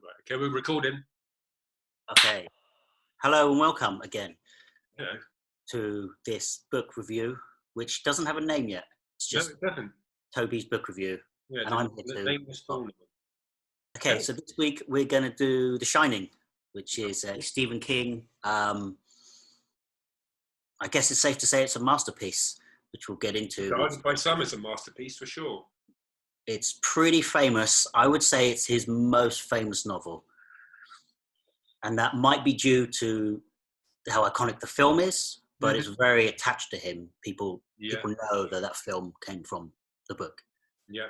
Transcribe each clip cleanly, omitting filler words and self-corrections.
Right. Okay, we're recording. Okay. Hello and welcome again Yeah. to this book review, which doesn't have a name yet. It's No, just it doesn't. Tobie's book review. Yeah, And I'm here the to. nameless film. Okay, so this week we're going to do The Shining, which is Stephen King. I guess it's safe to say it's a masterpiece, which we'll get into. Regarded by some as a masterpiece for sure. It's pretty famous. I would say it's his most famous novel. And that might be due to how iconic the film is, but it's very attached to him. People know that film came from the book. Yeah.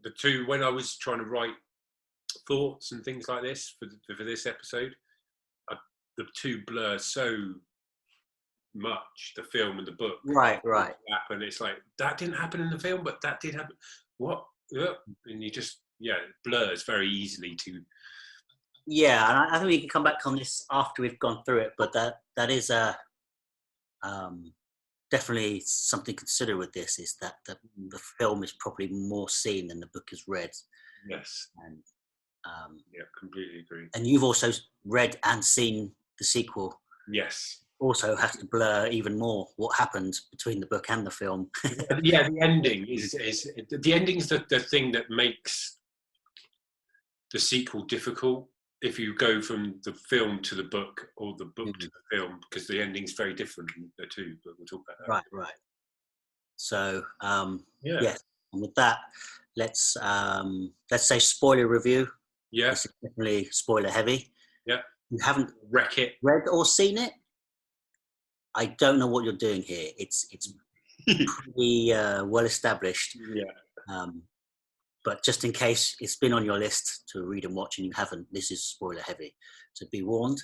The two, when I was trying to write thoughts and things like this for this episode, the two blur so much, the film and the book. Right. And it's like, that didn't happen in the film, but that did happen. What? And you just, it blurs very easily to... Yeah, and I think we can come back on this after we've gone through it, but that is definitely something to consider with this, is that the film is probably more seen than the book is read. Yes. And completely agree. And you've also read and seen the sequel. Yes. Also has to blur even more what happened between the book and the film. The ending is the ending's the thing that makes the sequel difficult. If you go from the film to the book or the book to the film, because the ending's very different, the two, but we'll talk about that. Right. So, yes. And with that, let's say spoiler review. Yeah. This is definitely spoiler heavy. Yeah. You haven't read or seen it? I don't know what you're doing here. It's pretty well established. Yeah. But just in case it's been on your list to read and watch and you haven't, this is spoiler heavy. So be warned.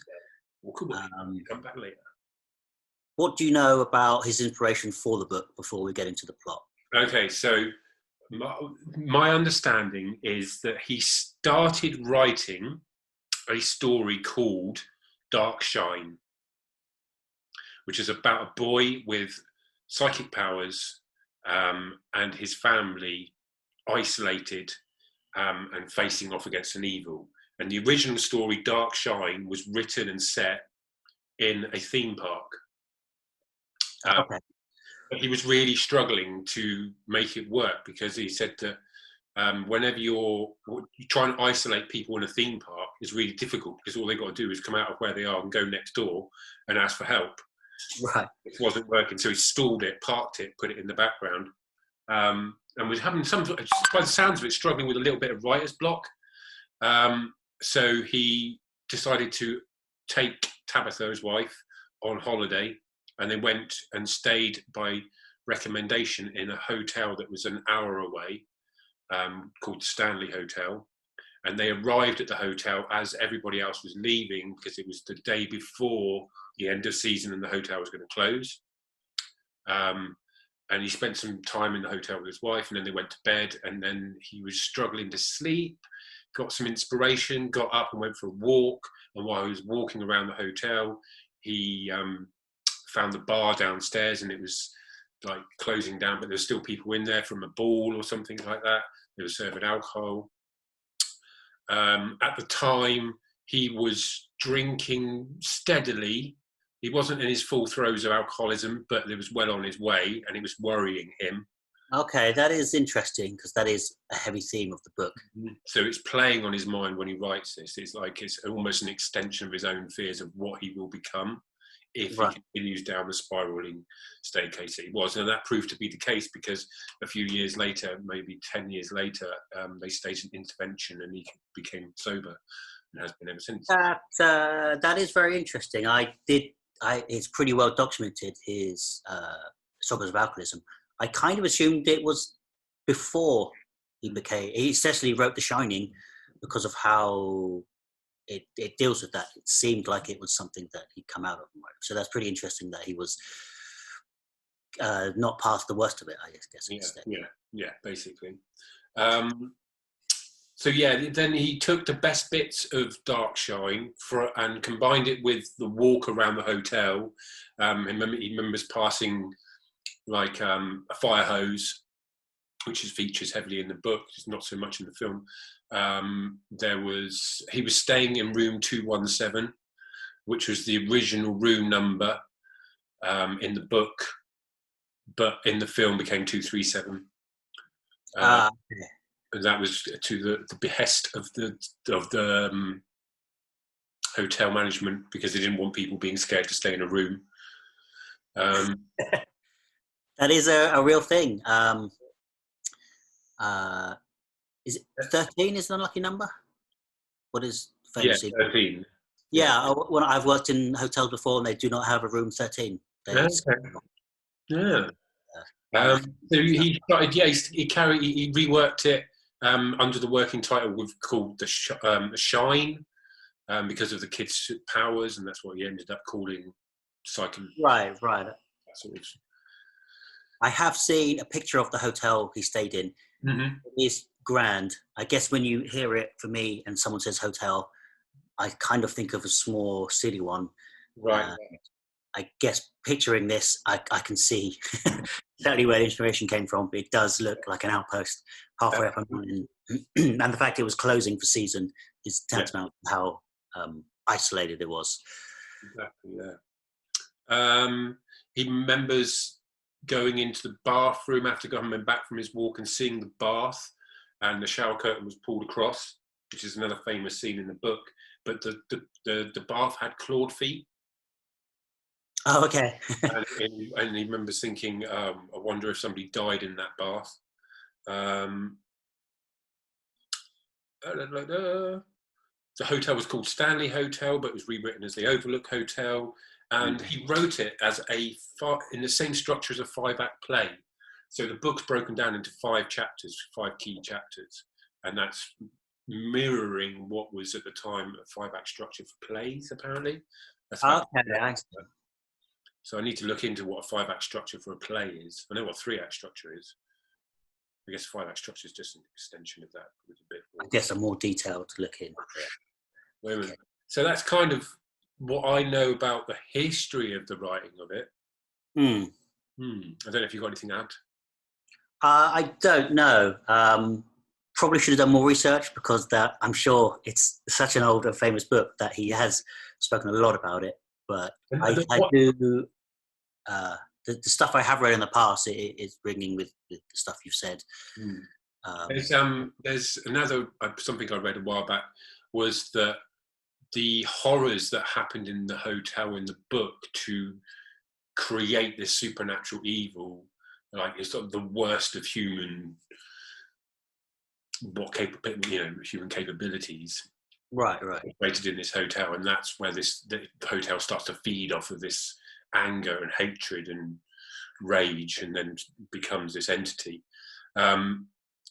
Well, come back later. What do you know about his inspiration for the book before we get into the plot? Okay, so my understanding is that he started writing a story called Dark Shine, which is about a boy with psychic powers and his family isolated and facing off against an evil. And the original story, Dark Shine, was written and set in a theme park. Okay. But he was really struggling to make it work, because he said that whenever you're trying to isolate people in a theme park, is really difficult, because all they've got to do is come out of where they are and go next door and ask for help. Right. It wasn't working, so he stalled it, parked it, put it in the background, and was having by the sounds of it, struggling with a little bit of writer's block. So he decided to take Tabitha, his wife, on holiday, and they went and stayed by recommendation in a hotel that was an hour away, called Stanley Hotel. And they arrived at the hotel as everybody else was leaving, because it was the day before the end of season and the hotel was going to close. And he spent some time in the hotel with his wife, and then they went to bed, and then he was struggling to sleep, got some inspiration, got up and went for a walk. And while he was walking around the hotel, he found the bar downstairs, and it was like closing down, but there were still people in there from a ball or something like that. They were serving alcohol. At the time, he was drinking steadily. He wasn't in his full throes of alcoholism, but it was well on his way, and it was worrying him. Okay, that is interesting, because that is a heavy theme of the book. So it's playing on his mind when he writes this. It's like it's almost an extension of his own fears of what he will become if he continues down the spiraling staircase that he was. And that proved to be the case, because a few years later, maybe 10 years later, they staged an intervention and he became sober and has been ever since. That is very interesting. It's pretty well documented, his struggles of alcoholism. I kind of assumed it was before he essentially wrote The Shining because of how it deals with that. It seemed like it was something that he'd come out of. So that's pretty interesting that he was not past the worst of it, I guess. Yeah, basically. So then he took the best bits of Dark Shine and combined it with the walk around the he remembers passing like a fire hose, which features heavily in the book, just not so much in the film, He was staying in room 217, which was the original room number in the book, but in the film became 237. And that was to the behest of the hotel management, because they didn't want people being scared to stay in a room. That is a real thing. Is it 13 is the unlucky number? What is famous? Yeah, 13. Yeah, when I've worked in hotels before and they do not have a room 13. Okay. Yeah. So he started. Yeah, he reworked it under the working title called the Shine, because of the kids' powers, and that's what he ended up calling Cycling. Right. Sort of. I have seen a picture of the hotel he stayed in. Mm-hmm. It is grand. I guess when you hear it, for me, and someone says hotel, I kind of think of a small city one. Right. I guess picturing this, I can see exactly where the inspiration came from. It does look like an outpost halfway up a mountain. And the fact it was closing for season is tantamount to how isolated it was. Exactly, yeah. He remembers going into the bathroom after coming back from his walk and seeing the bath, and the shower curtain was pulled across, which is another famous scene in the book. But the bath had clawed feet. Oh, okay. and he remembers thinking, I wonder if somebody died in that bath. The hotel was called Stanley Hotel, but it was rewritten as the Overlook Hotel. And he wrote it as in the same structure as a 5-act play. So the book's broken down into 5 chapters, 5 key chapters. And that's mirroring what was at the time a 5-act structure for plays, apparently. That's okay. So I need to look into what a 5-act structure for a play is. I know what 3-act structure is. I guess 5-act structure is just an extension of that. With a bit more. I guess a more detailed look in. Wait a minute. Okay. So that's kind of what I know about the history of the writing of it. I don't know if you've got anything to add. I don't know. Probably should have done more research, because I'm sure it's such an old and famous book that he has spoken a lot about it. But I do. The stuff I have read in the past is ringing with the stuff you've said. There's another something I read a while back, was that the horrors that happened in the hotel in the book to create this supernatural evil, like it's sort of the worst of human capabilities. Right. Created in this hotel, and that's where the hotel starts to feed off of this anger and hatred and rage, and then becomes this entity.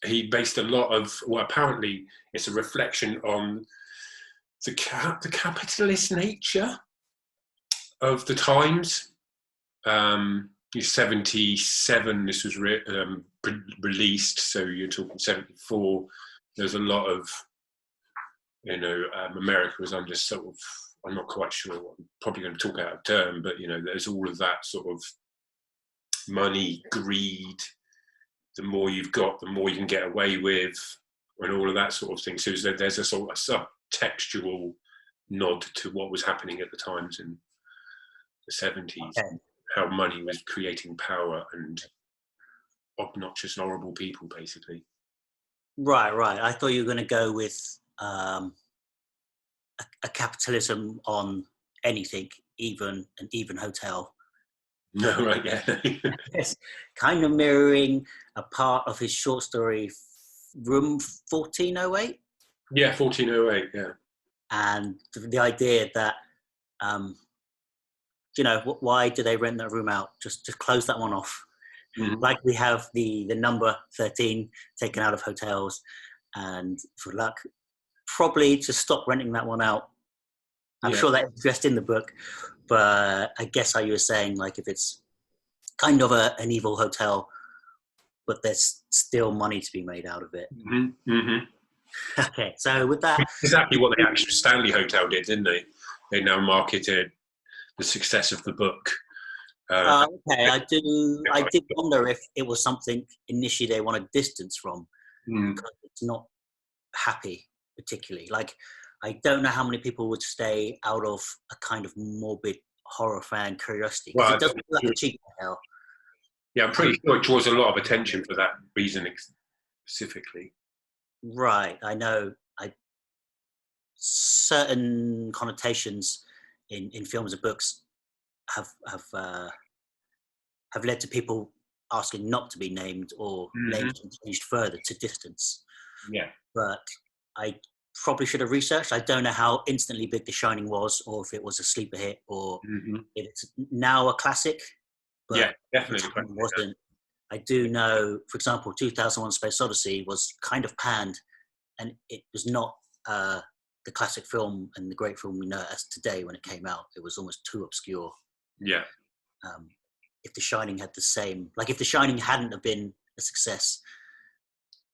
He based a lot of, apparently it's a reflection on the capitalist nature of the times. 77, this was released, so you're talking 74. There's a lot of, America was under sort of, I'm not quite sure, I'm probably going to talk out of turn, but, there's all of that sort of money, greed. The more you've got, the more you can get away with, and all of that sort of thing. So there's a sort of subtextual nod to what was happening at the times in the 70s, how money was creating power and obnoxious and horrible people, basically. Right. I thought you were going to go with a capitalism on anything, even an even hotel. No, right, yeah. Yes, kind of mirroring a part of his short story, Room 1408. Yeah, 1408, yeah. And the idea that, why do they rent that room out? Just close that one off. Mm-hmm. Like we have the number 13 taken out of hotels, and for luck, probably to stop renting that one out. I'm sure that's addressed in the book, but I guess how you were saying, like if it's kind of an evil hotel, but there's still money to be made out of it. Mm-hmm. Mm-hmm. Okay, so with that, exactly what the actual Stanley Hotel did, didn't they? They now marketed the success of the book. Okay, I did wonder if it was something initially they wanted distance from, because it's not happy, particularly. Like, I don't know how many people would stay out of a kind of morbid horror fan curiosity, because Well, it doesn't feel like a cheap hell. yeah, I'm pretty sure it draws a lot of attention for that reason specifically. Right, I know. Certain connotations in films and books have led to people asking not to be named, or names changed further to distance. Yeah. But I probably should have researched. I don't know how instantly big The Shining was, or if it was a sleeper hit, or if it's now a classic. But Yeah, definitely. It wasn't. I do know, for example, 2001: Space Odyssey was kind of panned, and it was not the classic film and the great film we know it as today when it came out. It was almost too obscure. Yeah. If The Shining had the same, like if The Shining hadn't have been a success,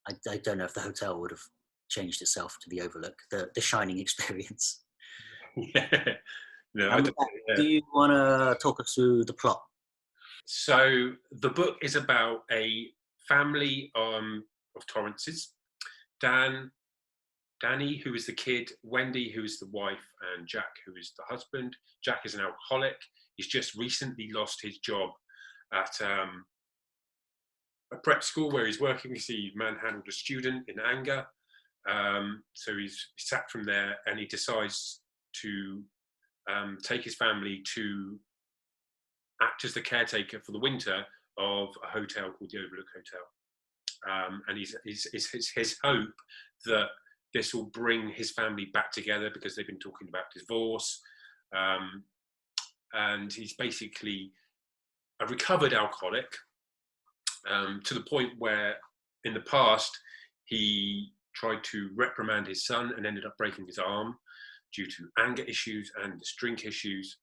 I don't know if the hotel would have changed itself to the Overlook, the Shining experience. Yeah. No, do you want to talk us through the plot? So the book is about a family of Torrances. Danny, who is the kid, Wendy, who is the wife, and Jack, who is the husband. Jack is an alcoholic. He's just recently lost his job at a prep school where he's working. He manhandled a student in anger. So he's sacked from there, and he decides to take his family to act as the caretaker for the winter of a hotel called the Overlook Hotel. And his hope that this will bring his family back together, because they've been talking about divorce. And he's basically a recovered alcoholic, to the point where in the past he tried to reprimand his son and ended up breaking his arm due to anger issues and drink issues.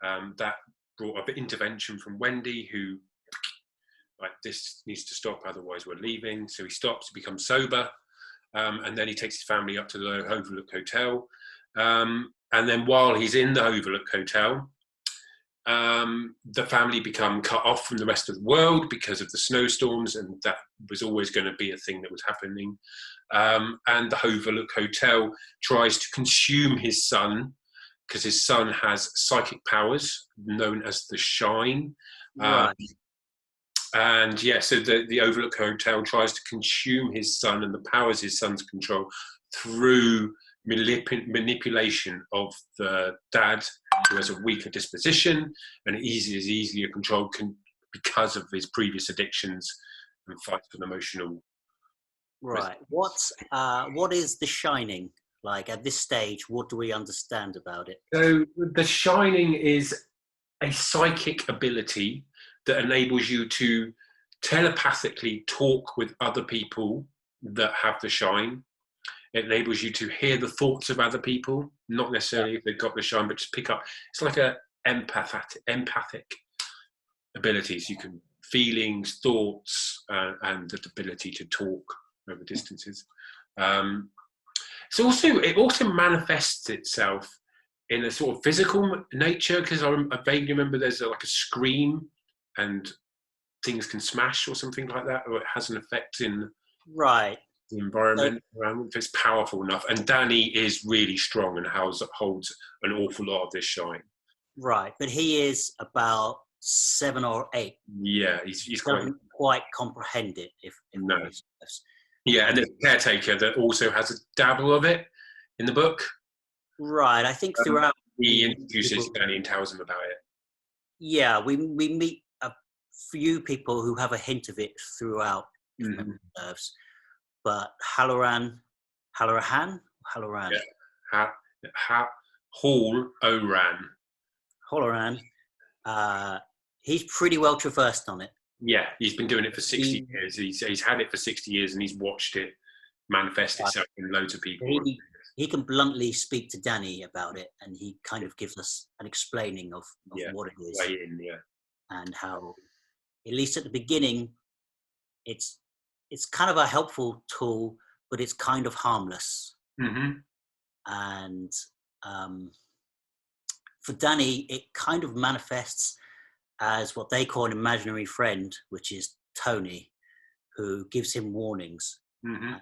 That brought up intervention from Wendy, who, like, this needs to stop, otherwise we're leaving. So he stops, becomes sober, and then he takes his family up to the Overlook Hotel. And then while he's in the Overlook Hotel, the family become cut off from the rest of the world because of the snowstorms, and that was always going to be a thing that was happening. And the Overlook Hotel tries to consume his son, because his son has psychic powers known as the Shine. Right. And yeah, so the Overlook Hotel tries to consume his son and the powers his son's control through manipulation of the dad, who has a weaker disposition and is easily controlled because of his previous addictions and fights with emotional. Right. What is The Shining like at this stage? What do we understand about it? So The Shining is a psychic ability that enables you to telepathically talk with other people that have the Shine. It enables you to hear the thoughts of other people, not necessarily if they've got the Shine, but just pick up. It's like a empathic abilities. You can feelings, thoughts, and the ability to talk over distances. It also manifests itself in a sort of physical nature, because I vaguely remember there's like a scream and things can smash or something like that, or it has an effect in the environment around if it's powerful enough. And Danny is really strong and holds an awful lot of this Shine. Right, but he is about 7 or 8. Yeah, he's quite comprehend it. If no. Yeah, and there's a caretaker that also has a dabble of it in the book. Right, I think throughout he introduces Danny and tells him about it. Yeah, we meet a few people who have a hint of it throughout. Nerves, but Halloran. Yeah. Halloran. He's pretty well traversed on it. Yeah, he's been doing it for 60 years. He's had it for 60 years, and he's watched it manifest itself in loads of people. He can bluntly speak to Danny about it, and he kind of gives us an explaining of what it is. And how, at least at the beginning, it's kind of a helpful tool, but it's kind of harmless. And for Danny, it kind of manifests as what they call an imaginary friend, which is Tony, who gives him warnings. And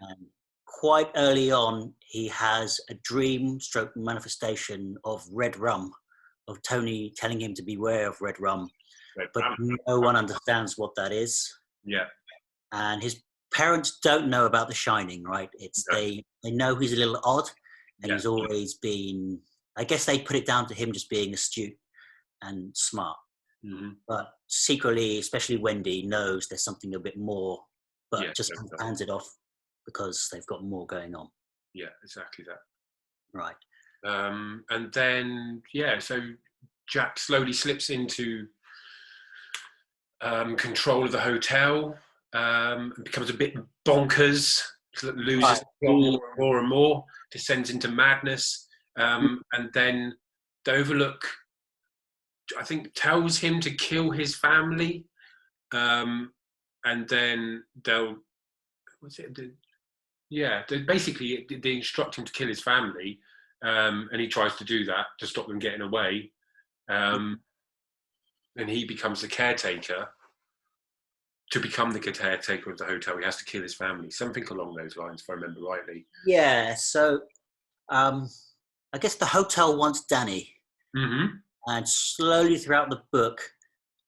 quite early on, he has a dream stroke manifestation of red rum, of Tony telling him to beware of red rum, but no one understands what that is. Yeah. And his parents don't know about The Shining, right? It's they know he's a little odd, and he's always been. I guess they put it down to him just being astute and smart. Mm-hmm. But secretly, especially Wendy, knows there's something a bit more, but just hands it off because they've got more going on. Yeah, exactly that. Right. And then, so Jack slowly slips into control of the hotel, and becomes a bit bonkers, loses more and more, descends into madness. And then the Overlook, I think, tells him to kill his family. And then they basically they instruct him to kill his family. And he tries to do that to stop them getting away. And he becomes the caretaker. To become the caretaker of the hotel, he has to kill his family. Something along those lines, if I remember rightly. Yeah, so I guess the hotel wants Danny. Mm-hmm. And slowly throughout the book,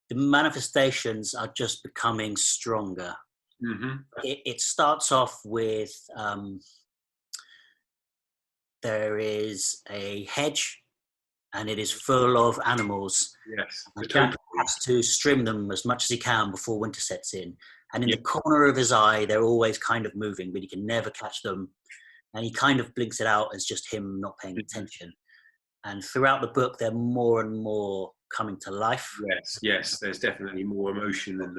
the manifestations are just becoming stronger. Mm-hmm. It starts off with there is a hedge, and it is full of animals. Yes. And Jack has to trim them as much as he can before winter sets in. And in the corner of his eye, they're always kind of moving, but he can never catch them. And he kind of blinks it out as just him not paying attention. And throughout the book, they're more and more coming to life. Yes. There's definitely more emotion than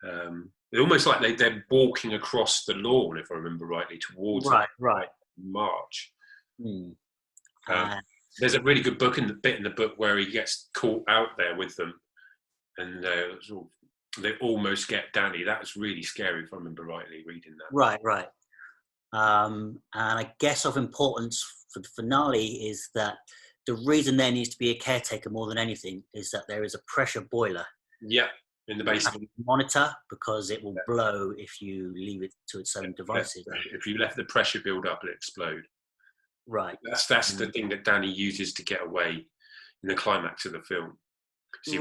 they're almost like they're walking across the lawn, if I remember rightly, towards right. March. There's a really good bit in the book where he gets caught out there with them, and they almost get Danny. That was really scary, if I remember rightly, reading that. Right. And I guess of importance for the finale is that the reason there needs to be a caretaker more than anything is that there is a pressure boiler. Yeah, in the basement. Monitor, because it will blow if you leave it to its own devices. If you let the pressure build up, it'll explode. Right. That's the thing that Danny uses to get away in the climax of the film. He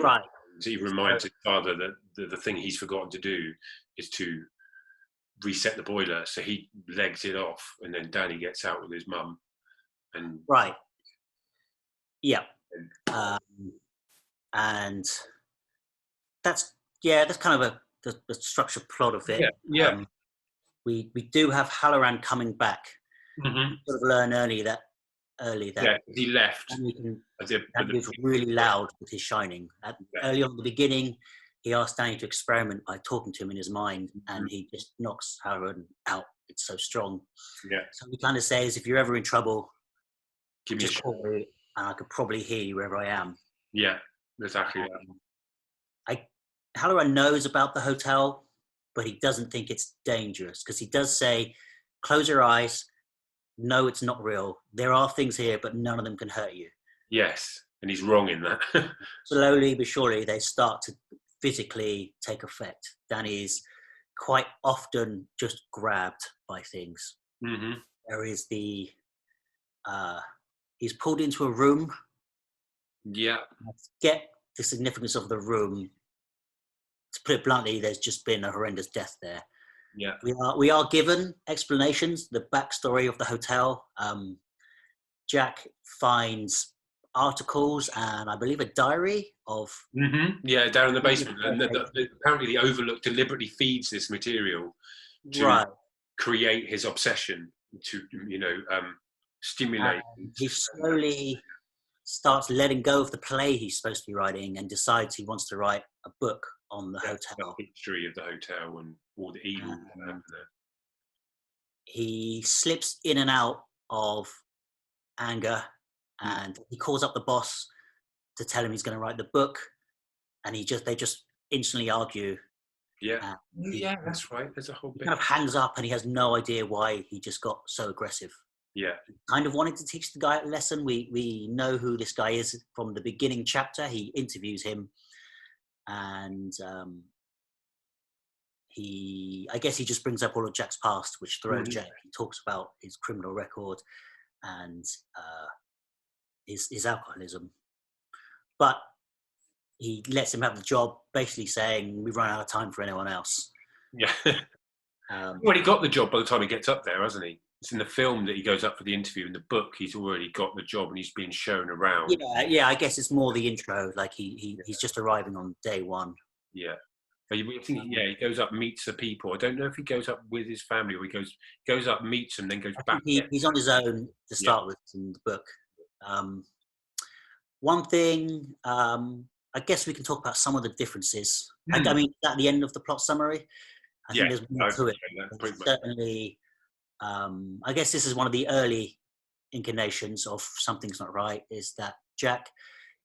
reminds his father that the thing he's forgotten to do is to reset the boiler, so he legs it off, and then Danny gets out with his mum. And and that's kind of the structured plot of it. We do have Halloran coming back. Mm-hmm. Sort of learn early that he left. Danny was really loud with his shining. Early on in the beginning, he asked Danny to experiment by talking to him in his mind, and he just knocks Halloran out. It's so strong. Yeah. So he kind of says, if you're ever in trouble, give me just call me, and I could probably hear you wherever I am. Yeah, exactly. Halloran knows about the hotel, but he doesn't think it's dangerous, because he does say, close your eyes. No, it's not real. There are things here, but none of them can hurt you. Yes, and he's wrong in that. Slowly but surely, they start to physically take effect. Danny's quite often just grabbed by things. Mm-hmm. There is he's pulled into a room. Yeah. Let's get the significance of the room. To put it bluntly, there's just been a horrendous death there. Yeah. We are given explanations, the backstory of the hotel. Jack finds articles and I believe a diary of... Mm-hmm. Yeah, down in the basement. And apparently the Overlook deliberately feeds this material to create his obsession, to, stimulate. He slowly starts letting go of the play he's supposed to be writing and decides he wants to write a book on the hotel. The history of the hotel and all the evil that happened there. He slips in and out of anger, and he calls up the boss to tell him he's going to write the book, and they just instantly argue. Yeah, that's right. There's a whole bit. He kind of hangs up, and he has no idea why he just got so aggressive. Yeah. He kind of wanted to teach the guy a lesson. We know who this guy is from the beginning chapter. He interviews him, and I guess he just brings up all of Jack's past, which throws Mhm. Jack. He talks about his criminal record and his alcoholism, but he lets him have the job, basically saying, "We've run out of time for anyone else." Yeah. Um, Well, he got the job by the time he gets up there, hasn't he? It's in the film that he goes up for the interview. In the book, he's already got the job and he's being shown around. yeah. I guess it's more the intro. Like he's just arriving on day one. Yeah. But I think, yeah, he goes up, meets the people. I don't know if he goes up with his family or he goes up, meets them, then goes I back. think he's on his own to start with in the book. One thing, I guess we can talk about some of the differences. I mean, at the end of the plot summary, I think there's more to it. Pretty much. Certainly, I guess this is one of the early inclinations of something's not right. Is that Jack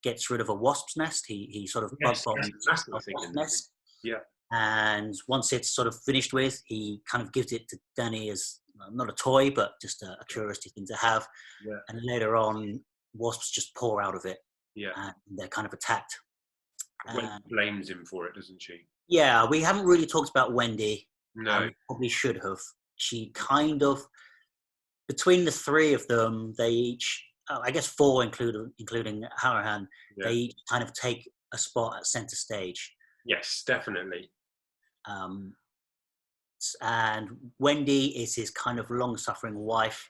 gets rid of a wasp's nest? He sort of bug bombs a wasp's nest. Yeah. And once it's sort of finished with, he kind of gives it to Danny as not a toy, but just a curiosity thing to have. Yeah. And later on, wasps just pour out of it. Yeah. And they're kind of attacked. Wendy blames him for it, doesn't she? Yeah, we haven't really talked about Wendy. No. We probably should have. She kind of, between the three of them, they each, I guess four, including Halloran, they each kind of take a spot at centre stage. Yes, definitely. And Wendy is his kind of long-suffering wife.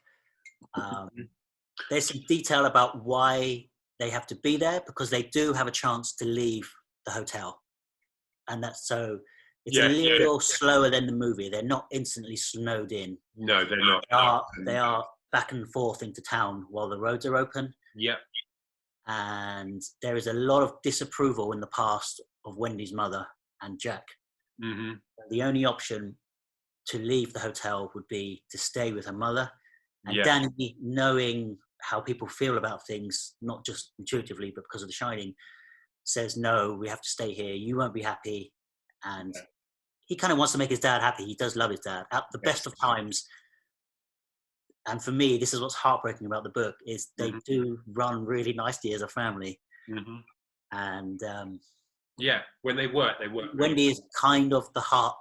There's some detail about why they have to be there, because they do have a chance to leave the hotel, and that's so it's a little slower than the movie. They're not instantly snowed in. No, they're not. They are back and forth into town while the roads are open. Yeah. And there is a lot of disapproval in the past of Wendy's mother and Jack. Mm-hmm. The only option to leave the hotel would be to stay with her mother. And Danny, knowing how people feel about things, not just intuitively, but because of The Shining, says, no, we have to stay here. You won't be happy. And he kind of wants to make his dad happy. He does love his dad. At the best of times, and for me, this is what's heartbreaking about the book, is they do run really nicely as a family. Mm-hmm. And when they work. Wendy is kind of the heart.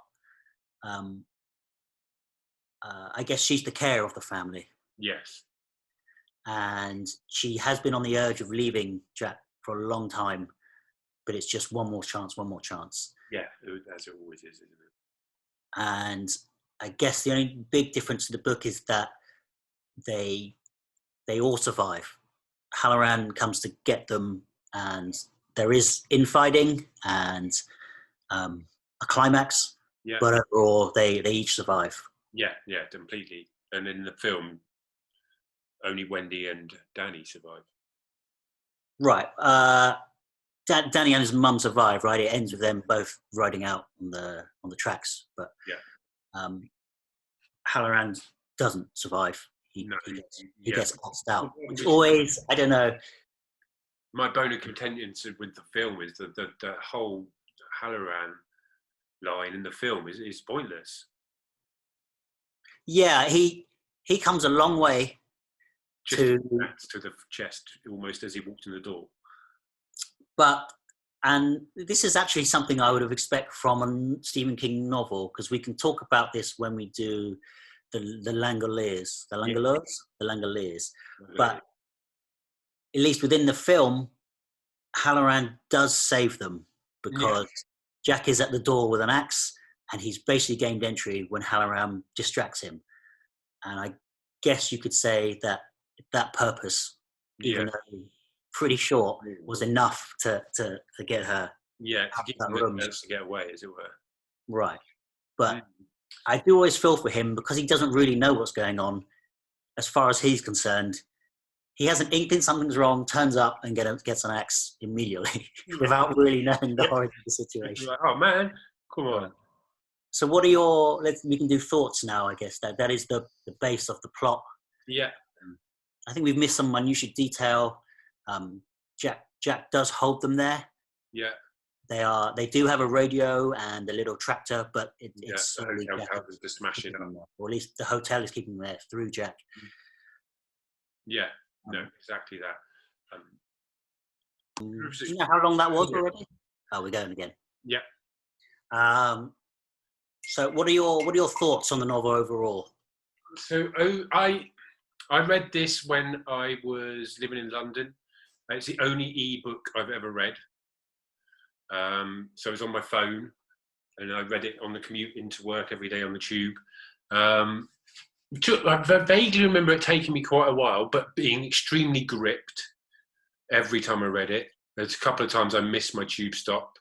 I guess she's the care of the family. Yes. And she has been on the urge of leaving Jack for a long time, but it's just one more chance. Yeah, as it always is, isn't it? And I guess the only big difference to the book is that they all survive. Halloran comes to get them, and there is infighting and a climax, but overall they each survive. Yeah, completely. And in the film, only Wendy and Danny survive. Right. Danny and his mum survive, right? It ends with them both riding out on the tracks, but Halloran doesn't survive. He gets cast out. Which always, I don't know. My bone of contention with the film is that the whole Halloran line in the film is pointless. Yeah, he comes a long way to the chest almost as he walked in the door. And this is actually something I would have expected from a Stephen King novel, because we can talk about this when we do the Langoliers. But at least within the film, Halloran does save them, because Jack is at the door with an axe, and he's basically gained entry when Halloran distracts him. And I guess you could say that purpose, even though pretty short, was enough to get her. Yeah, to give them the chance to get away, as it were. Right. But I do always feel for him, because he doesn't really know what's going on. As far as he's concerned, he has an inkling something's wrong, turns up and gets an axe immediately without really knowing the origin of the situation. Like, oh man, come on. So what are we can do thoughts now, I guess. That is the base of the plot. Yeah. I think we've missed some minutiae detail. Jack does hold them there. Yeah. They do have a radio and a little tractor, but it's slowly helping to smash it up. Or at least the hotel is keeping them there through Jack. Yeah, no, exactly that. Do you know how long that was already? Oh, we're going again. Yeah. So, what are your thoughts on the novel overall? So I read this when I was living in London. It's the only e-book I've ever read. So it was on my phone, and I read it on the commute into work every day on the tube. I vaguely remember it taking me quite a while, but being extremely gripped every time I read it. There's a couple of times I missed my tube stop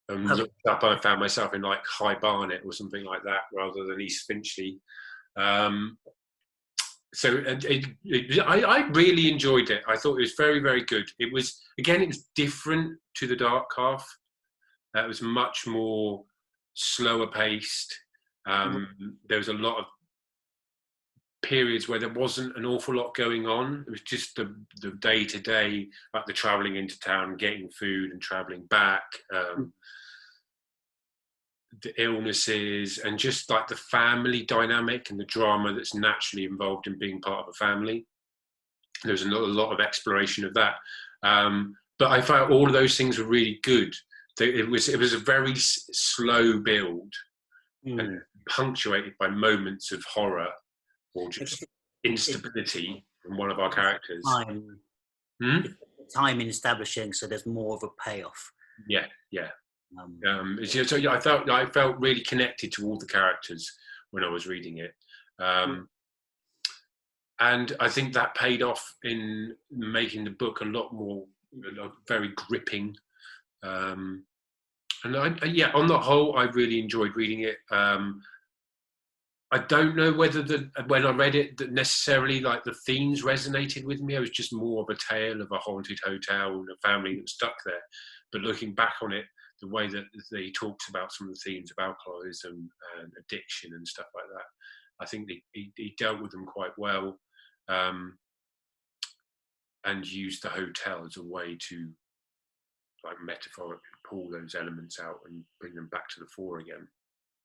and looked up and I found myself in like High Barnet or something like that rather than East Finchley. So I really enjoyed it. I thought it was very, very good. It was different to The Dark Half. It was much more slower paced. There was a lot of periods where there wasn't an awful lot going on. It was just the day-to-day, like the travelling into town, getting food and travelling back, the illnesses, and just like the family dynamic and the drama that's naturally involved in being part of a family. There's a lot of exploration of that. But I found all of those things were really good. It was a very slow build and punctuated by moments of horror or just instability from one of our characters. Time in establishing, so there's more of a payoff. Yeah. So yeah, I felt really connected to all the characters when I was reading it, and I think that paid off in making the book a lot more very gripping. And on the whole, I really enjoyed reading it. I don't know whether when I read it that necessarily like the themes resonated with me. It was just more of a tale of a haunted hotel and a family that was stuck there. But looking back on it, the way that he talks about some of the themes of alcoholism and addiction and stuff like that, I think he dealt with them quite well, and used the hotel as a way to like metaphorically pull those elements out and bring them back to the fore again.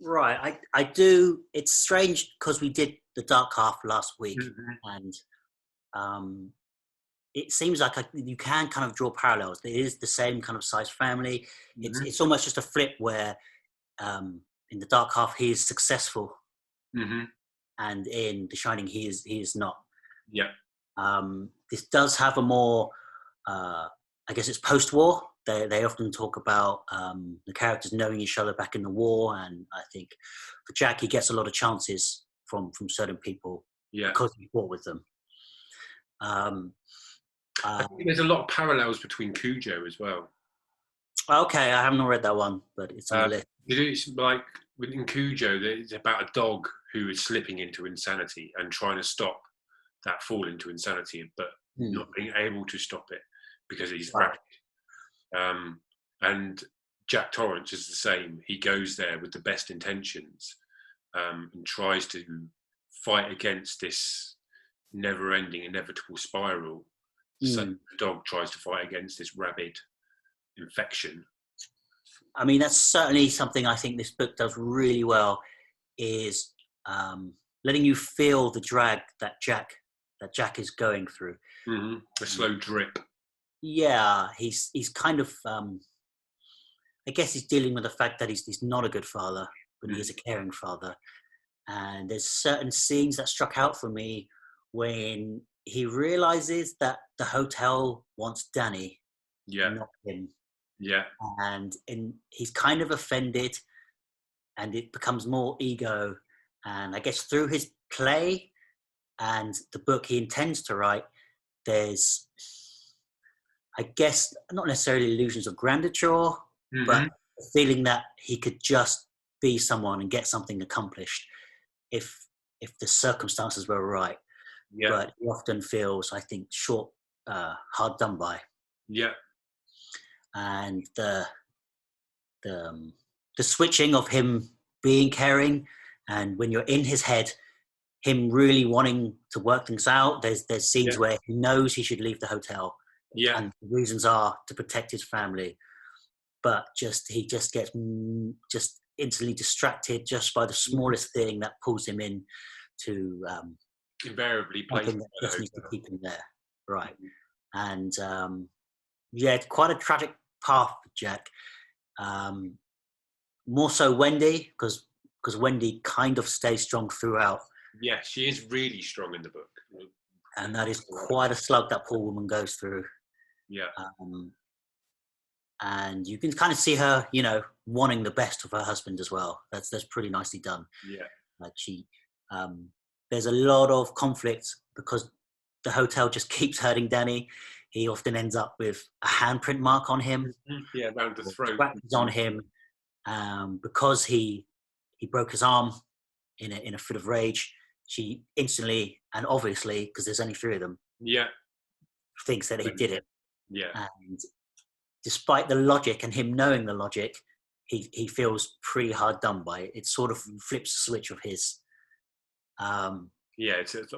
Right, I do. It's strange because we did The Dark Half last week, and it seems like you can kind of draw parallels. It is the same kind of size family. It's almost just a flip where in The Dark Half he is successful, and in The Shining he is not. Yeah. This does have a more, I guess it's post-war. They often talk about the characters knowing each other back in the war, and I think for Jack he gets a lot of chances from certain people because he fought with them. I think there's a lot of parallels between Cujo as well. Okay, I haven't read that one, but it's on the list. It's like in Cujo, it's about a dog who is slipping into insanity and trying to stop that fall into insanity, but not being able to stop it because he's rapid. And Jack Torrance is the same. He goes there with the best intentions and tries to fight against this never-ending, inevitable spiral. So the dog tries to fight against this rabid infection. I mean, that's certainly something I think this book does really well, is letting you feel the drag that Jack is going through. A slow drip. Yeah, he's kind of, I guess he's dealing with the fact that he's not a good father, but he is a caring father. And there's certain scenes that struck out for me when he realizes that the hotel wants Danny, not him. Yeah. And he's kind of offended, and it becomes more ego. And I guess through his play and the book he intends to write, there's, I guess, not necessarily illusions of grandeur, but a feeling that he could just be someone and get something accomplished if the circumstances were right. Yeah. But he often feels, I think, hard done by. Yeah. And the switching of him being caring, and when you're in his head, him really wanting to work things out. There's scenes where he knows he should leave the hotel. Yeah. And the reasons are to protect his family. But he just gets just instantly distracted just by the smallest thing that pulls him in to invariably just needs to keep him there. Right. And it's quite a tragic path for Jack. More so Wendy, because because Wendy kind of stays strong throughout. Yeah, she is really strong in the book. And that is quite a slug that poor woman goes through. Yeah. And you can kind of see her, wanting the best of her husband as well. That's pretty nicely done. Yeah. Like there's a lot of conflict because the hotel just keeps hurting Danny. He often ends up with a handprint mark on him. Yeah, around the throat. Scratches on him because he broke his arm in a fit of rage. She instantly and obviously, because there's only 3 of them, thinks that he did it. Yeah. And despite the logic and him knowing the logic, he feels pretty hard done by it. It sort of flips the switch of his. But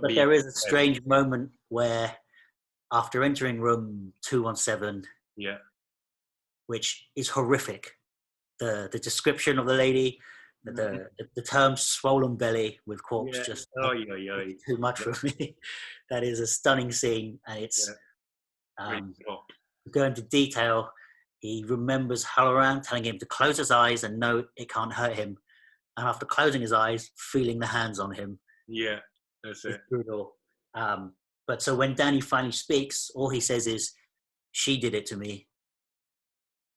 there is a strange moment where, after entering room 217, which is horrific, the description of the lady, the term "swollen belly" with corpse just too much for me. That is a stunning scene, and it's go into detail. He remembers Halloran telling him to close his eyes and know it can't hurt him, and after closing his eyes, feeling the hands on him. Yeah, that's it. Brutal. But so when Danny finally speaks, all he says is, "She did it to me,"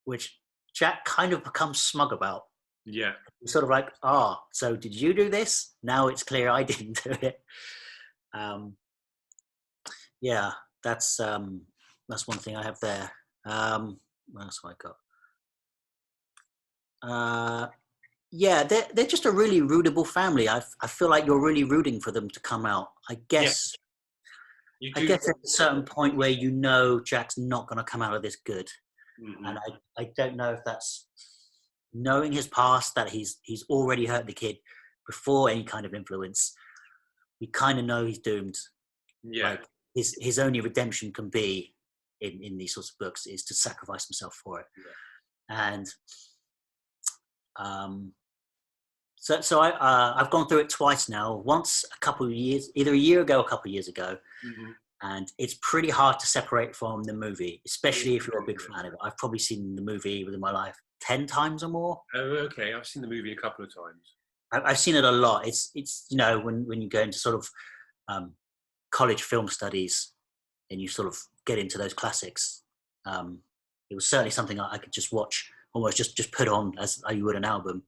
which Jack kind of becomes smug about. Yeah. He's sort of like, so did you do this? Now it's clear I didn't do it. That's one thing I have there. What else have I got? They're just a really rootable family. I feel like you're really rooting for them to come out. I guess at a certain point where Jack's not going to come out of this good. Mm-hmm. And I don't know if that's knowing his past, that he's already hurt the kid before any kind of influence. We kind of know he's doomed. Yeah. Like his only redemption can be in these sorts of books is to sacrifice himself for it. Yeah. And so I've gone through it twice now. Once a couple of years, either a year ago or a couple of years ago. Mm-hmm. And it's pretty hard to separate from the movie, especially if you're a big fan of it. I've probably seen the movie within my life 10 times or more. Oh, okay. I've seen the movie a couple of times. I've seen it a lot. It's when you go into sort of college film studies and you sort of get into those classics, it was certainly something I could just watch, almost just put on as you would an album.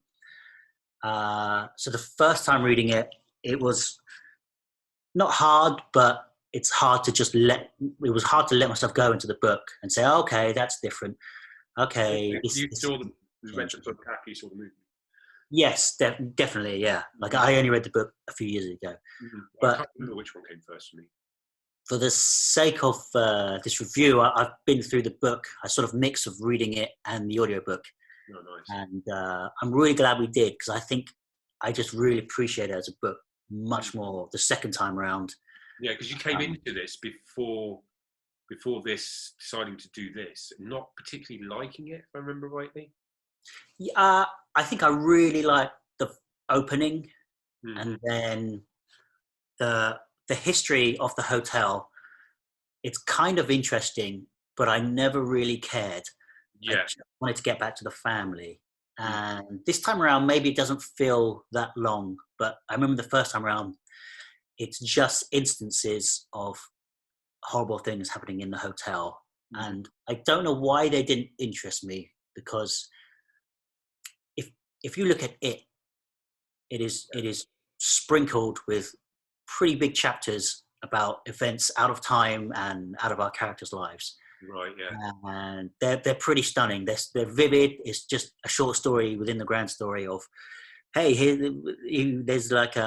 So the first time reading it, it was not hard, but it's hard to it was hard to let myself go into the book and say, okay, that's different. Okay. You saw the read the book after you saw the movie? Yes, definitely, yeah. Like I only read the book a few years ago. Mm-hmm. But I can't remember which one came first for me. For the sake of this review, I've been through the book, a sort of mix of reading it and the audiobook. Oh, nice. And I'm really glad we did, because I think I just really appreciate it as a book much more the second time around. Yeah, because you came into this before this, deciding to do this, not particularly liking it, if I remember rightly. Yeah, I think I really liked the opening, and then the history of the hotel. It's kind of interesting, but I never really cared. Yeah, I just wanted to get back to the family. And this time around, maybe it doesn't feel that long, but I remember the first time around, it's just instances of horrible things happening in the hotel. And I don't know why they didn't interest me, because if you look at it is sprinkled with pretty big chapters about events out of time and out of our characters' lives. Right, yeah. And they're pretty stunning. They're vivid. It's just a short story within the grand story of, hey, there's like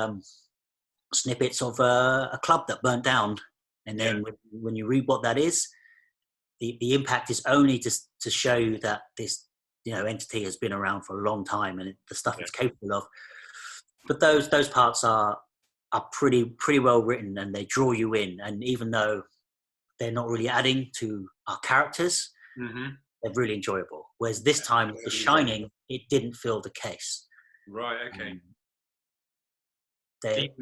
snippets of a club that burnt down, and then when you read what that is, the impact is only to show you that this entity has been around for a long time and the stuff it's capable of. But those parts are pretty well written, and they draw you in. And even though they're not really adding to our characters, they're really enjoyable. Whereas this time with The Shining, it didn't feel the case. Right, okay.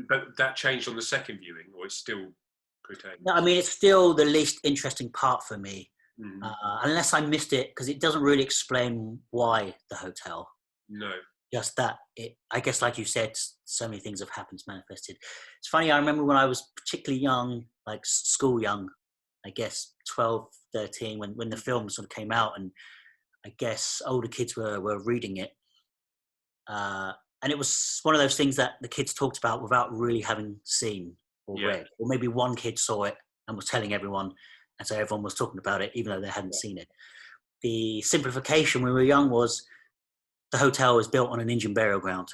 But that changed on the second viewing, or it's still protagonist? No, I mean, it's still the least interesting part for me, unless I missed it, because it doesn't really explain why the hotel. No. just that. I guess, like you said, so many things have happened, manifested. It's funny. I remember when I was particularly young, like school young, I guess 12, 13, when the film sort of came out, and I guess older kids were reading it. And it was one of those things that the kids talked about without really having seen or read. Or maybe one kid saw it and was telling everyone, and so everyone was talking about it, even though they hadn't seen it. The simplification when we were young was the hotel was built on an Indian burial ground.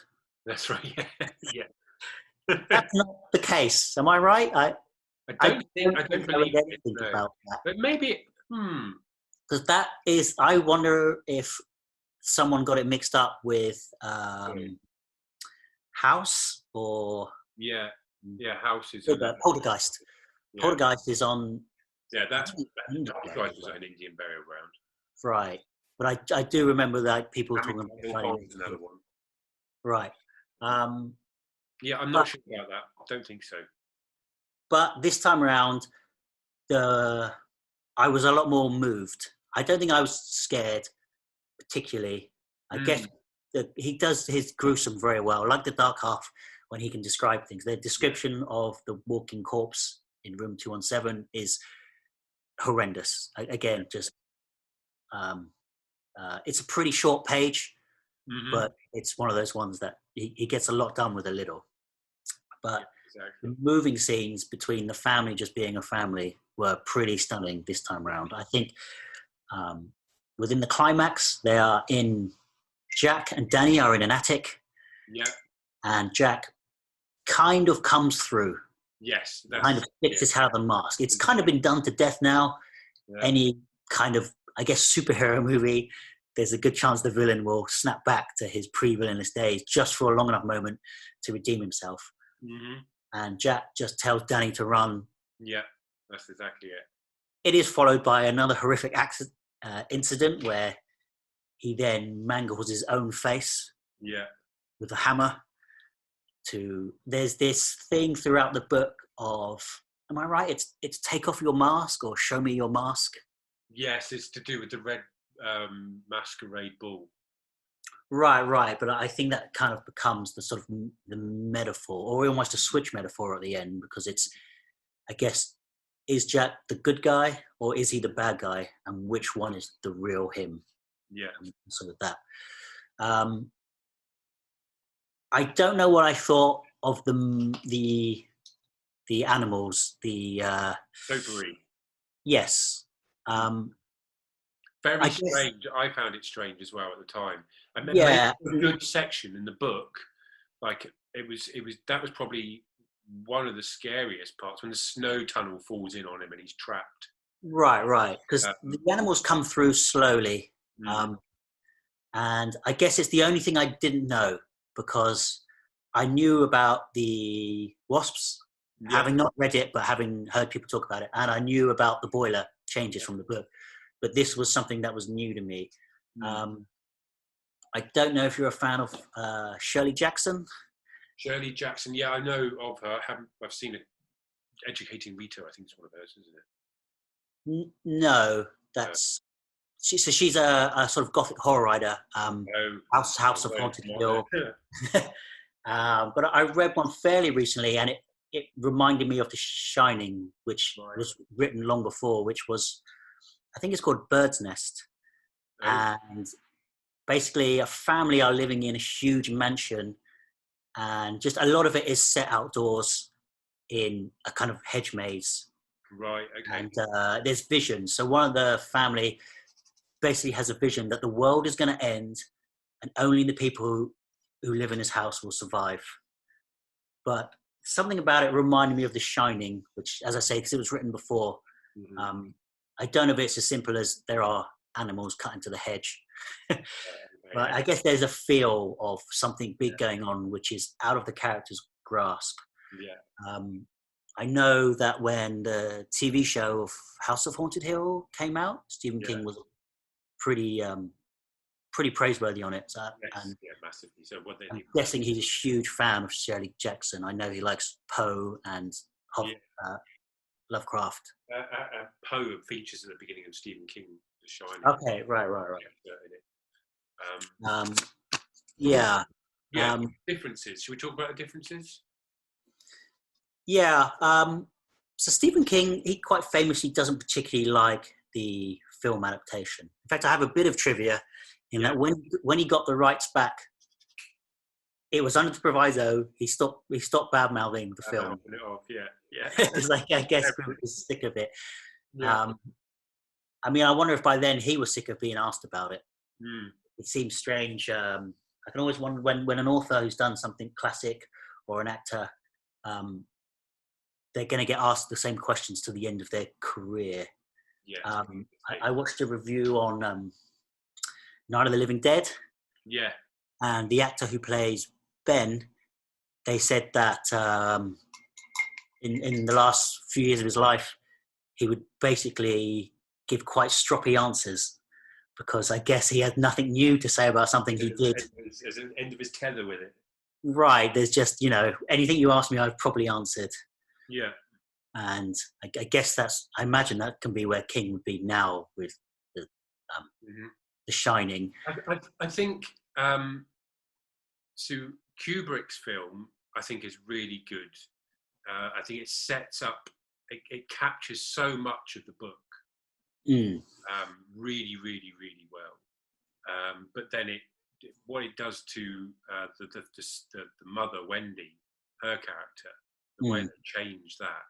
That's right. Yeah. That's not the case. Am I right? I don't believe it, no. about that. But maybe, Because that is, I wonder if someone got it mixed up with House or House is Poltergeist. Yeah. Poltergeist is on. Yeah, Poltergeist was an Indian burial ground. Right, but I do remember that people talking about another one. Right. Yeah, I'm not sure about that. I don't think so. But this time around, I was a lot more moved. I don't think I was scared particularly. I guess that he does his gruesome very well. Like the Dark Half, when he can describe things. The description of the walking corpse in room 217 is horrendous. Again, just it's a pretty short page, but it's one of those ones that he gets a lot done with a little. But the moving scenes between the family just being a family were pretty stunning this time around. I think within the climax, they are in. Jack and Danny are in an attic. Yeah. And Jack kind of comes through. Yes. Kind of fixes his head of the mask. It's kind of been done to death now. Yeah. Any kind of, I guess, superhero movie, there's a good chance the villain will snap back to his pre-villainous days just for a long enough moment to redeem himself. And Jack just tells Danny to run. Yeah, that's exactly it. It is followed by another horrific incident where he then mangles his own face with a hammer. There's this thing throughout the book of, am I right? It's take off your mask or show me your mask. Yes, it's to do with the red masquerade ball. Right. But I think that kind of becomes the sort of the metaphor, or almost a switch metaphor at the end, because it's, I guess, is Jack the good guy or is he the bad guy? And which one is the real him? Yeah. Sort of that. I don't know what I thought of the animals. The Tobie. Yes. Very strange. I found it strange as well at the time. And a good section in the book. Like that was probably one of the scariest parts when the snow tunnel falls in on him and he's trapped. Right. Because the animals come through slowly. And I guess it's the only thing I didn't know, because I knew about the wasps, having not read it, but having heard people talk about it. And I knew about the boiler changes from the book. But this was something that was new to me. I don't know if you're a fan of Shirley Jackson. Shirley Jackson, yeah, I know of her. I've seen it. Educating Rita, I think it's one of hers, isn't it? No, that's... She's a sort of gothic horror writer, House of Haunted Hill. But I read one fairly recently, and it reminded me of The Shining, which was written long before, which was, I think it's called Bird's Nest. And basically a family are living in a huge mansion, and just a lot of it is set outdoors in a kind of hedge maze. Right, okay. And there's visions. So one of the family basically has a vision that the world is going to end and only the people who live in this house will survive. But something about it reminded me of The Shining, which, as I say, because it was written before, I don't know if it's as simple as there are animals cut into the hedge. But I guess there's a feel of something big going on, which is out of the character's grasp. I know that when the TV show of House of Haunted Hill came out, Stephen King was pretty praiseworthy on it. So, massively. So I'm guessing he's a huge fan of Shirley Jackson. I know he likes Poe and Lovecraft. Poe features at the beginning of Stephen King, The Shining. Okay, right. Yeah. Yeah. Differences. Should we talk about the differences? Yeah. So Stephen King, he quite famously doesn't particularly like the film adaptation. In fact, I have a bit of trivia in that when he got the rights back, it was under the proviso he stopped bad mouthing the film. It off. Yeah. It's like, I guess he was sick of it. Yeah. I mean, I wonder if by then he was sick of being asked about it. Mm. It seems strange. I can always wonder when an author who's done something classic or an actor, they're going to get asked the same questions to the end of their career. Yeah. I watched a review on Night of the Living Dead. Yeah. And the actor who plays Ben, they said that in the last few years of his life, he would basically give quite stroppy answers because I guess he had nothing new to say about something he did. As an end of his tether with it. Right. There's just, anything you ask me, I've probably answered. Yeah. And I guess I imagine that can be where King would be now with the Shining. I think, so Kubrick's film, I think, is really good. I think it sets up, it captures so much of the book really, really, really well. But then what it does to the mother, Wendy, her character, the way they change that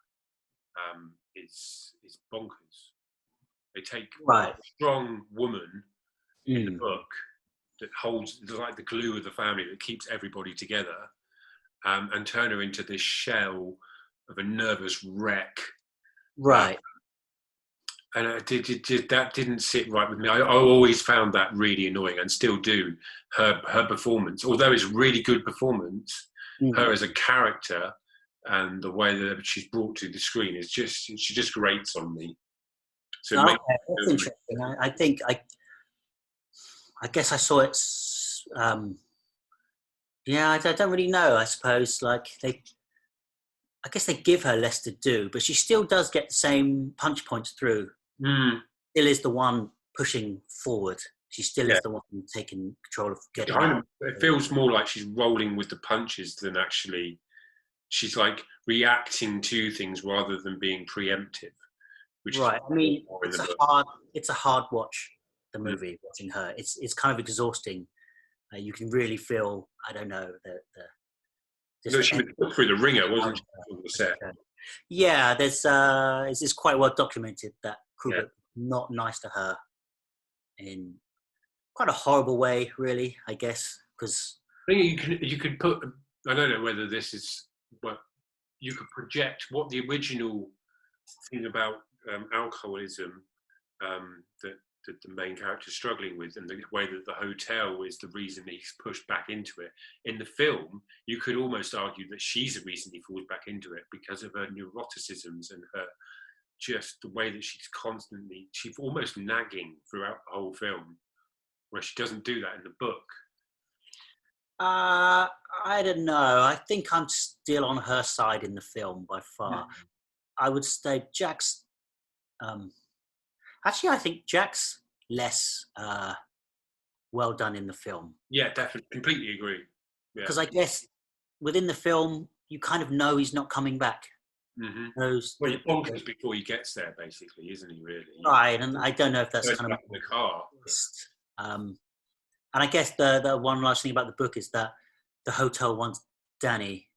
is bonkers. They take a strong woman in the book that holds like the glue of the family that keeps everybody together, and turn her into this shell of a nervous wreck. Right. And that didn't sit right with me. I always found that really annoying, and still do. Her performance, although it's a really good performance, her as a character and the way that she's brought to the screen is she just grates on me. So that's interesting. I think I guess I saw it. I don't really know. I suppose I guess they give her less to do, but she still does get the same punch points through. Still is the one pushing forward. She still is the one taking control of getting out. It feels more like she's rolling with the punches than actually she's like reacting to things rather than being preemptive. Which right. I mean, it's a hard watch. The movie, watching her, it's kind of exhausting. You can really feel, I don't know, she was put through the ringer, wasn't she? On the set. Yeah, it's quite well documented that Kubrick was not nice to her in quite a horrible way, really. I guess because I think you could put. I don't know whether this is what you could project what the original thing about alcoholism that the main character is struggling with, and the way that the hotel is the reason he's pushed back into it. In the film, you could almost argue that she's the reason he falls back into it because of her neuroticisms and her just the way that she's almost nagging throughout the whole film, where she doesn't do that in the book. I don't know. I think I'm still on her side in the film by far. I would say Jack's. Actually, I think Jack's less well done in the film. Yeah, definitely. Completely agree. Because I guess within the film, you kind of know he's not coming back. Well, he bonkers before he gets there, basically, isn't he, really? Right, and I don't know if that's kind of... in the car. And I guess the one last thing about the book is that the hotel wants Danny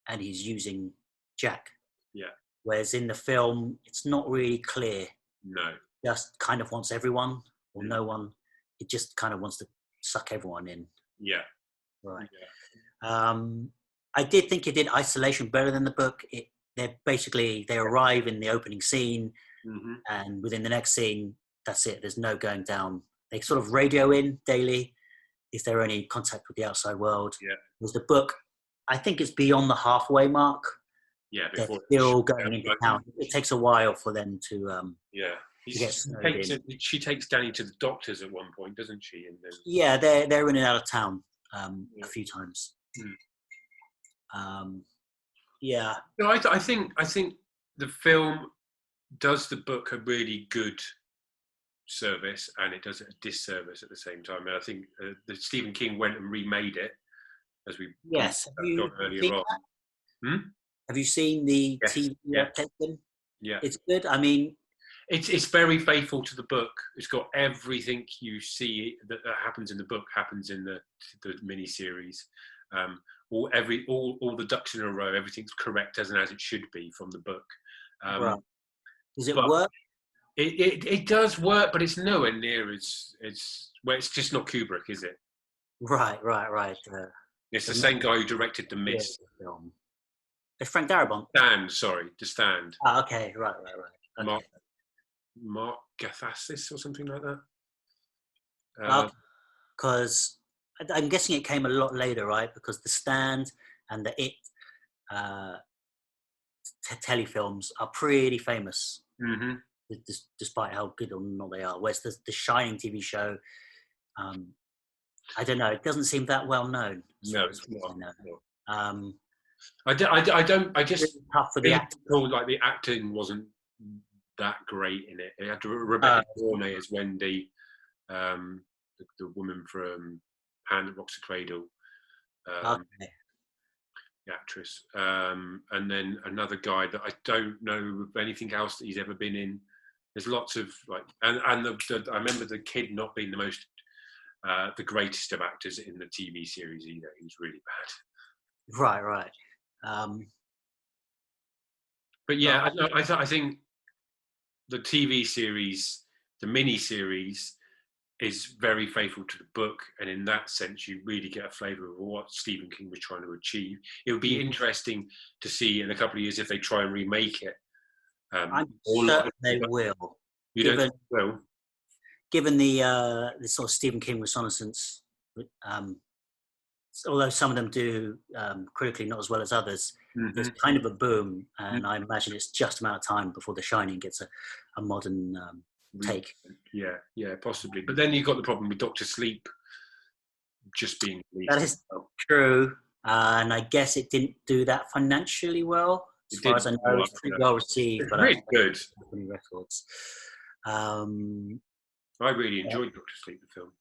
and he's using Jack. Yeah. Whereas in the film, it's not really clear. No. Just kind of wants everyone or no one. It just kind of wants to suck everyone in. Yeah. Right. Yeah. I did think it did Isolation better than the book. They arrive in the opening scene and within the next scene, that's it. There's no going down. They sort of radio in daily. Is there any contact with the outside world? Yeah. With the book, I think it's beyond the halfway mark. Yeah. They're still going into town. It takes a while for them to... She takes Danny to the doctors at one point, doesn't she? And then... Yeah, they're in and out of town a few times. Yeah. No, I think the film does the book a really good service and it does it a disservice at the same time. And I think the Stephen King went and remade it, as we Yes. talked about earlier on. Have you seen the Yes, TV yeah. adaptation? Yeah, It's good. I mean, it's very faithful to the book. It's got everything you see that happens in the book happens in the mini series. All the ducks in a row. Everything's correct as it should be from the book. right. Does it but work? It does work, but it's nowhere near it's just not Kubrick, is it? Right. It's the same guy who directed The Mist. Film. It's Frank Darabont. The Stand. Ah, okay, right. Okay. Mark Gathasis or something like that. Because I'm guessing it came a lot later, right? Because The Stand and the It telefilms are pretty famous, despite how good or not they are. Whereas the Shining TV show, I don't know, it doesn't seem that well known. No, it's not. No. I just really tough for the acting. Like the acting wasn't that great in it. It had Rebecca Warner as Wendy, the woman from Hand That Rocks the Cradle, the actress, and then another guy that I don't know of anything else that he's ever been in. There's lots of I remember the kid not being the greatest of actors in the TV series either. He was really bad. Right. But yeah, I think the TV series, the mini series, is very faithful to the book, and in that sense, you really get a flavour of what Stephen King was trying to achieve. It would be interesting to see in a couple of years if they try and remake it. I'm certain they will. You don't think they will? Given the sort of Stephen King renaissance, although some of them do critically not as well as others, there's kind of a boom, and I imagine it's just a matter of time before The Shining gets a modern take. Yeah, possibly. But then you've got the problem with Doctor Sleep just being released. That is true, and I guess it didn't do that financially well. As far as I know, it's pretty well received. It's really good. Records. I really enjoyed Doctor Sleep, the film.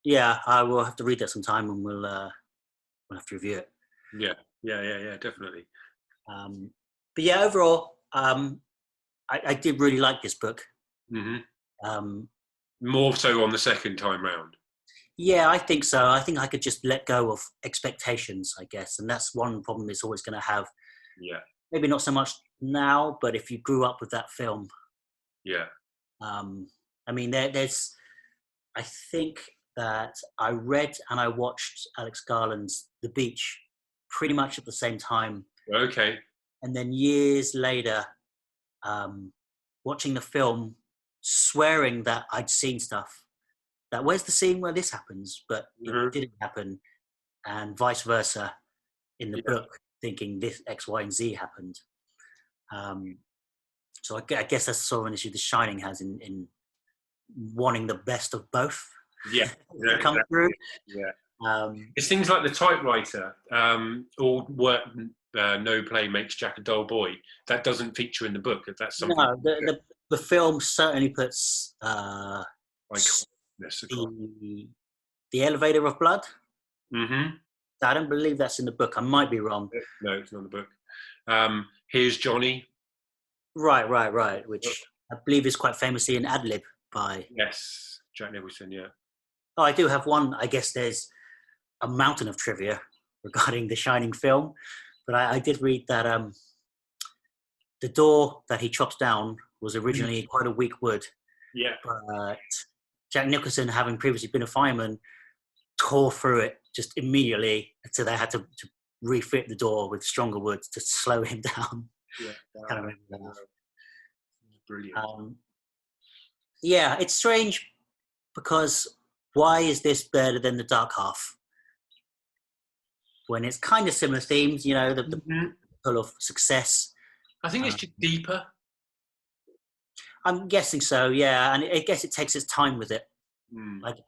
Yeah, I will have to read that sometime, and we'll have to review it. Yeah, definitely. But yeah, overall, I did really like this book. More so on the second time round. Yeah, I think so. I think I could just let go of expectations, I guess, and that's one problem it's always going to have. Yeah. Maybe not so much now, but if you grew up with that film. Yeah. I mean, there's. I think that I read and I watched Alex Garland's The Beach pretty much at the same time. Okay. And then years later, watching the film, swearing that I'd seen stuff, that where's the scene where this happens, but it didn't happen, and vice versa in the book, thinking this X, Y, and Z happened. So I guess that's sort of an issue The Shining has in wanting the best of both. Yeah, to come through. Yeah. It's things like the typewriter, all work, no play makes Jack a dull boy. That doesn't feature in the book. That's something. No, the film certainly puts the elevator of blood. I don't believe that's in the book. I might be wrong. No, it's not in the book. Here's Johnny. Right. Which I believe is quite famously an ad lib by. Yes, Jack Nicholson. Yeah. Oh, I do have one. I guess there's a mountain of trivia regarding the Shining film, but I did read that the door that he chops down was originally quite a weak wood. Yeah. But Jack Nicholson, having previously been a fireman, tore through it just immediately, so they had to refit the door with stronger wood to slow him down. Yeah, I can't remember that. Brilliant. Yeah, it's strange because why is this better than The Dark Half? When it's kind of similar themes, you know, the pull of success. I think it's just deeper. I'm guessing so, yeah, and I guess it takes its time with it. Like,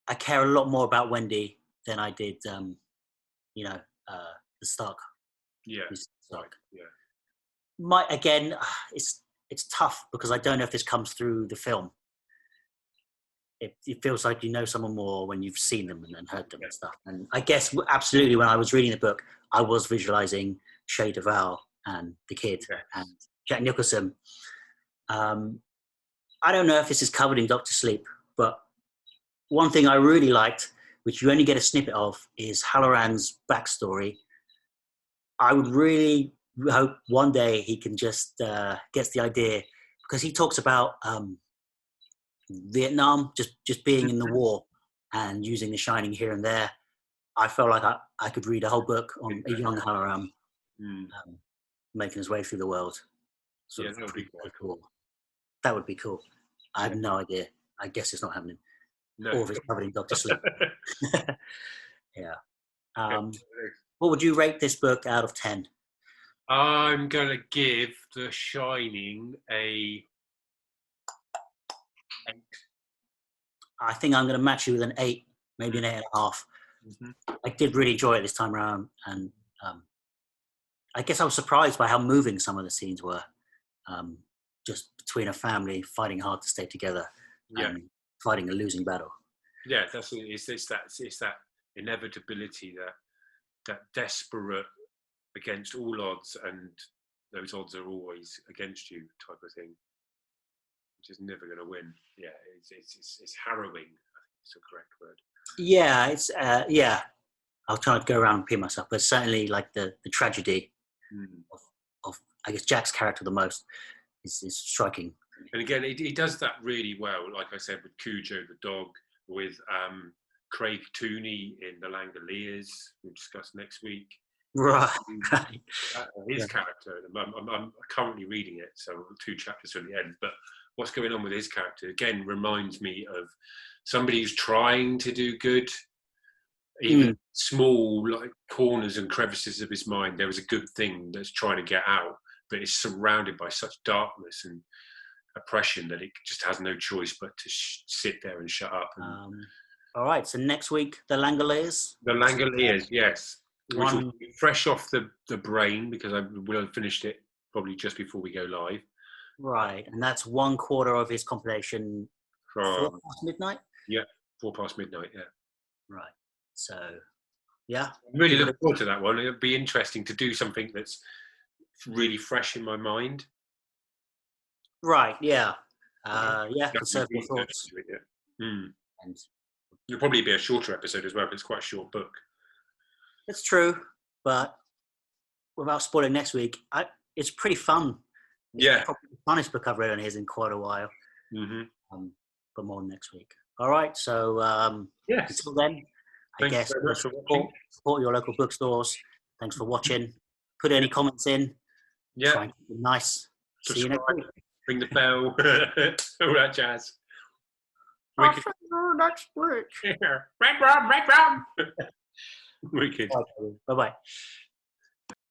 I care a lot more about Wendy than I did, the Stark. Yeah. Stark. Yeah. Again, it's it's tough because I don't know if this comes through the film. It feels like you know someone more when you've seen them and heard them and stuff. And I guess absolutely when I was reading the book, I was visualizing Shea Duvall and the kid and Jack Nicholson. I don't know if this is covered in Doctor Sleep, but one thing I really liked, which you only get a snippet of, is Halloran'S backstory. I would really hope one day he can just gets the idea, because he talks about Vietnam, just being in the war and using the Shining here and there. I felt like I could read a whole book on a young Halloran making his way through the world. That would be quite cool. That would be cool. I have no idea. I guess it's not happening. No. Or if it's covered in Doctor Sleep. Yeah. What would you rate this book out of 10? I'm going to give The Shining a 8. I think I'm going to match you with an 8, maybe an 8.5. Mm-hmm. I did really enjoy it this time around, and I guess I was surprised by how moving some of the scenes were. Just between a family fighting hard to stay together and fighting a losing battle. Yeah, it's that inevitability, that desperate against all odds, and those odds are always against you type of thing, which is never going to win. Yeah, it's harrowing. I think it's the correct word. Yeah, it's I'll try to go around and repeat myself, but certainly like the tragedy of I guess Jack's character the most is striking. And again, he does that really well. Like I said, with Cujo the dog, with Craig Tooney in The Langoliers, we'll discuss next week. Right. His character, I'm currently reading it, so 2 chapters from the end, but what's going on with his character, again, reminds me of somebody who's trying to do good. Even small like corners and crevices of his mind, there was a good thing that's trying to get out, but it's surrounded by such darkness and oppression that it just has no choice but to sit there and shut up. All right, so next week, The Langoliers? The Langoliers, yes. Which will be fresh off the brain, because I will have finished it probably just before we go live. Right, and that's 1/4 of his compilation from 4 past midnight? Yeah, 4 past midnight, yeah. Right, so, yeah. I'm really looking forward to that one. It'll be interesting to do something that's really fresh in my mind. Right, yeah. Conservative thoughts. And it'll probably be a shorter episode as well, but it's quite a short book. It's true, but without spoiling next week, it's pretty fun. Yeah. It's probably the funnest book I've read on his in quite a while. But more next week. All right, so until then, I guess support your local bookstores. Thanks for watching. Put any comments in. Yeah. Try and keep it nice. See you next week. Ring the bell. All that jazz. I'll see you next week. Red rum. Wicked. Bye-bye.